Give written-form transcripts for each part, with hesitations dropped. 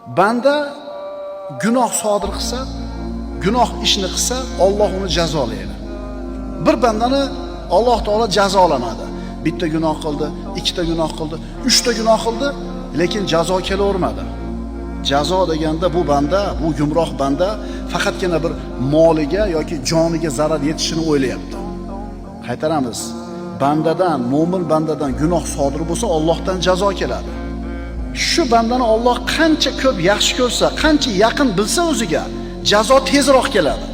Banda gunoh sodir qilsa, gunoh ishni qilsa, Alloh uni jazolaydi. Bir bandani Alloh taolo jazolamadi. Bitta gunoh qildi, ikkita gunoh qildi, uchta gunoh qildi, lekin jazo kelavermadi. Jazo deganda bu banda, bu gumroh banda faqatgina bir moliga yoki joniga zarar yetishini o'ylayapti. Qaytaramiz. Bandadan, mo'min bandadan gunoh sodir bo'lsa, Allohdan jazo keladi. Shu bandani Alloh qancha ko'p yaxshi ko'rsa, qancha yaqin bilsa o'ziga, jazo tezroq keladi.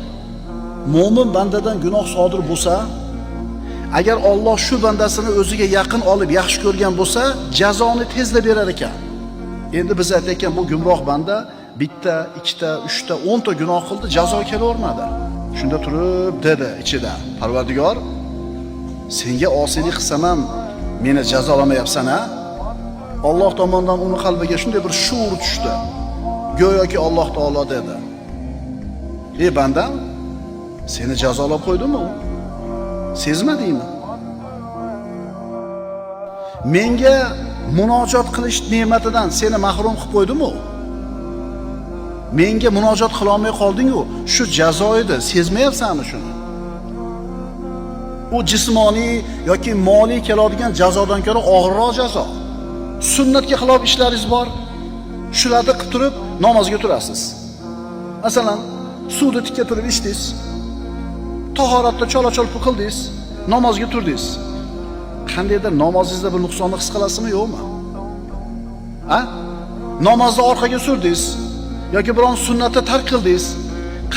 Mo'min bandadan gunoh sodir bo'lsa, agar Alloh shu bandasini o'ziga yaqin olib yaxshi ko'rgan bo'lsa, jazoni tezlab berar ekan. Endi biz aytayotgan bu gumroh banda bitta, ikkita, uchta, 10 ta gunoh qildi, jazo kelavermadi. Shunda turib dedi ichida, Parvardigor, senga osiylik qilsam ham meni jazolamayapsan-a? Alloh tomonidan uni qalbiga shunday bir shuur tushdi. Go'yoki Alloh taolo dedi: "Ey bandam, seni jazolab qo'ydimmi? Sezmadingmi? Menga munojot qilish ne'matidan seni mahrum qilib qo'ydimmi? Menga munojot qila olmay qolding-ku, shu jazo edi, sezmayapsanmi shuni? U jismoniy yoki moliy keladigan jazodan ko'ra og'irroq jazo. Sunnatga xilof ishlaringiz bor. Shularni qilib turib namozga turasiz. Masalan, suvni tikka turib ichdingiz. Tahoratda chola-cholpu qildingiz, namozga turdingiz. Qandaydir namozingizda bir nuqsonni his qilasizmi, yo'qmi? Ha? Namozni orqaga surdingiz yoki biron sunnatni tark qildingiz,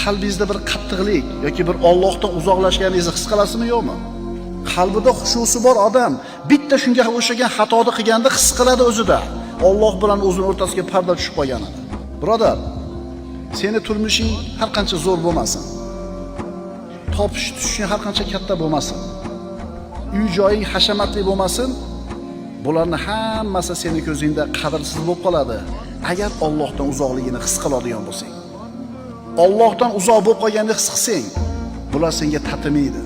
qalbingizda bir qattiqlik yoki bir Allohdan uzoqlashganingizni his qilasizmi, yo'qmi? Qalbida xushusi bor odam bitta shunga o'xshagan xatoni qilganda his qiladi o'zida. Alloh bilan o'zining o'rtasiga parda tushib qolganini. Birodar, seni turmushing har qancha zo'r bo'lmasin, topish tutishing har qancha katta bo'lmasin, uy-joying hashamatli bo'lmasin, bularning hammasi seni ko'zingda qadrsiz bo'lib qoladi agar Allohdan uzoqligini his qiladigan bo'lsang. Allohdan uzoq bo'lib qolganini his qilsang, bular senga tatimaydi.